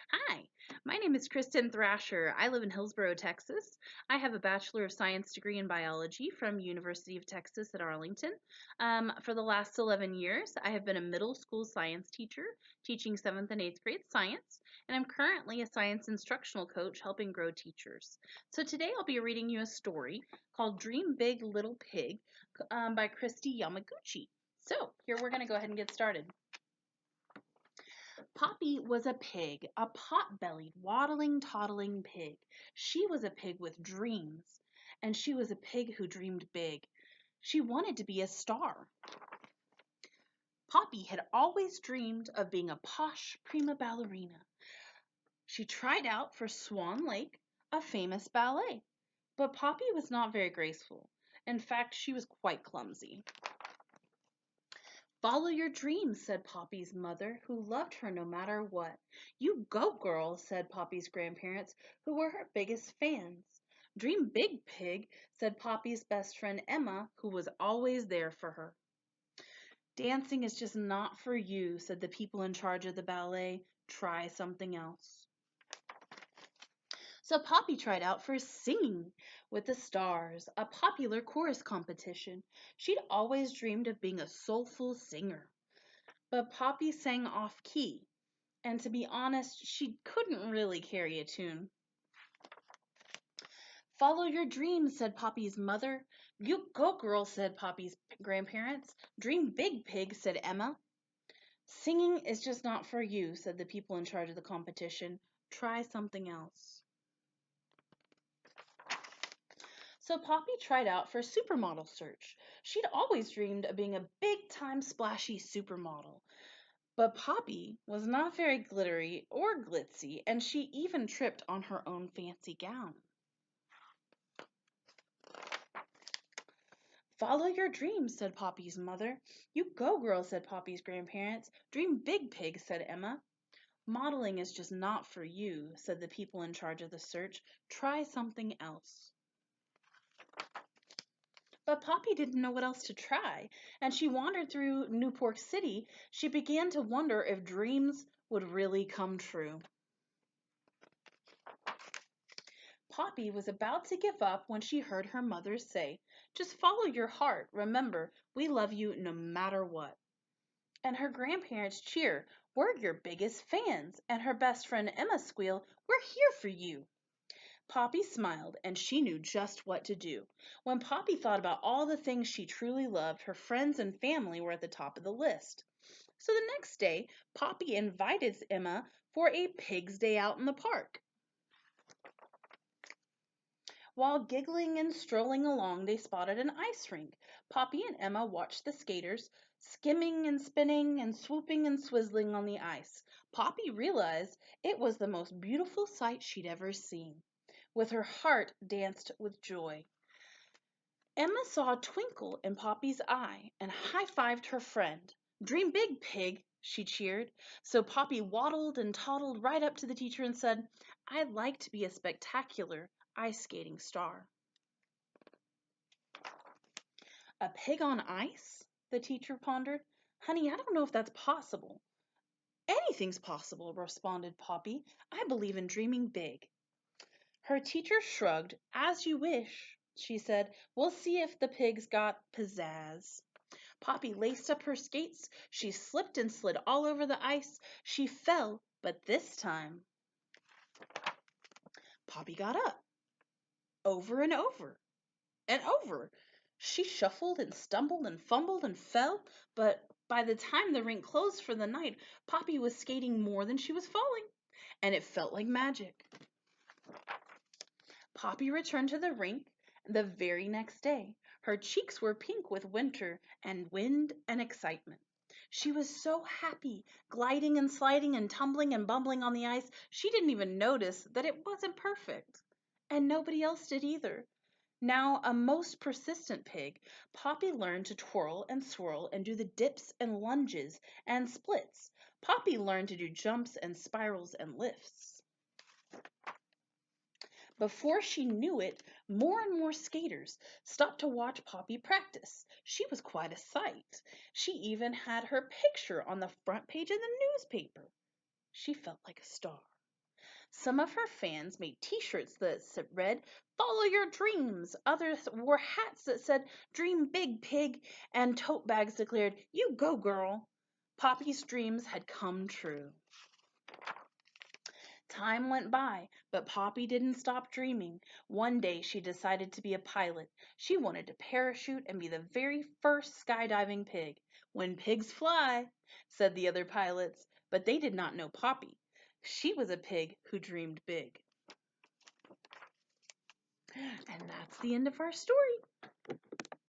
Hi, my name is Kristen Thrasher. I live in Hillsborough, Texas. I have a Bachelor of Science degree in biology from University of Texas at Arlington. For the last 11 years, I have been a middle school science teacher, teaching 7th and 8th grade science, and I'm currently a science instructional coach helping grow teachers. So today I'll be reading you a story called Dream Big Little Pig by Christy Yamaguchi. So here we're going to go ahead and get started. Poppy was a pig, a pot-bellied, waddling, toddling pig. She was a pig with dreams, and she was a pig who dreamed big. She wanted to be a star. Poppy had always dreamed of being a posh prima ballerina. She tried out for Swan Lake, a famous ballet. But Poppy was not very graceful. In fact, she was quite clumsy. "Follow your dreams," said Poppy's mother, who loved her no matter what. "You go, girl," said Poppy's grandparents, who were her biggest fans. "Dream big, pig," said Poppy's best friend Emma, who was always there for her. "Dancing is just not for you," said the people in charge of the ballet. "Try something else." So Poppy tried out for singing with the stars, a popular chorus competition. She'd always dreamed of being a soulful singer. But Poppy sang off key, and to be honest, she couldn't really carry a tune. "Follow your dreams," said Poppy's mother. "You go, girl," said Poppy's grandparents. "Dream big, pig," said Emma. "Singing is just not for you," said the people in charge of the competition. "Try something else." So Poppy tried out for supermodel search. She'd always dreamed of being a big-time splashy supermodel. But Poppy was not very glittery or glitzy, and she even tripped on her own fancy gown. "Follow your dreams," said Poppy's mother. "You go, girl," said Poppy's grandparents. "Dream big, pig," said Emma. "Modeling is just not for you," said the people in charge of the search. "Try something else." But Poppy didn't know what else to try, and she wandered through Newport City. She began to wonder if dreams would really come true. Poppy was about to give up when she heard her mother say, "Just follow your heart. Remember, we love you no matter what." And her grandparents cheer, "We're your biggest fans." And her best friend Emma squeal, "We're here for you." Poppy smiled, and she knew just what to do. When Poppy thought about all the things she truly loved, her friends and family were at the top of the list. So the next day, Poppy invited Emma for a pig's day out in the park. While giggling and strolling along, they spotted an ice rink. Poppy and Emma watched the skaters, skimming and spinning and swooping and swizzling on the ice. Poppy realized it was the most beautiful sight she'd ever seen. With her heart danced with joy. Emma saw a twinkle in Poppy's eye and high-fived her friend. "Dream big, pig," she cheered. So Poppy waddled and toddled right up to the teacher and said, "I'd like to be a spectacular ice skating star." "A pig on ice?" the teacher pondered. "Honey, I don't know if that's possible." "Anything's possible," responded Poppy. "I believe in dreaming big." Her teacher shrugged. "As you wish," she said. "We'll see if the pig's got pizzazz." Poppy laced up her skates. She slipped and slid all over the ice. She fell, but this time Poppy got up, over and over and over. She shuffled and stumbled and fumbled and fell, but by the time the rink closed for the night, Poppy was skating more than she was falling, and it felt like magic. Poppy returned to the rink the very next day. Her cheeks were pink with winter and wind and excitement. She was so happy, gliding and sliding and tumbling and bumbling on the ice, she didn't even notice that it wasn't perfect. And nobody else did either. Now a most persistent pig, Poppy learned to twirl and swirl and do the dips and lunges and splits. Poppy learned to do jumps and spirals and lifts. Before she knew it, more and more skaters stopped to watch Poppy practice. She was quite a sight. She even had her picture on the front page of the newspaper. She felt like a star. Some of her fans made t-shirts that read, "Follow your dreams." Others wore hats that said, "Dream big, pig." And tote bags declared, "You go, girl." Poppy's dreams had come true. Time went by, but Poppy didn't stop dreaming. One day she decided to be a pilot. She wanted to parachute and be the very first skydiving pig. "When pigs fly," said the other pilots, but they did not know Poppy. She was a pig who dreamed big. And that's the end of our story.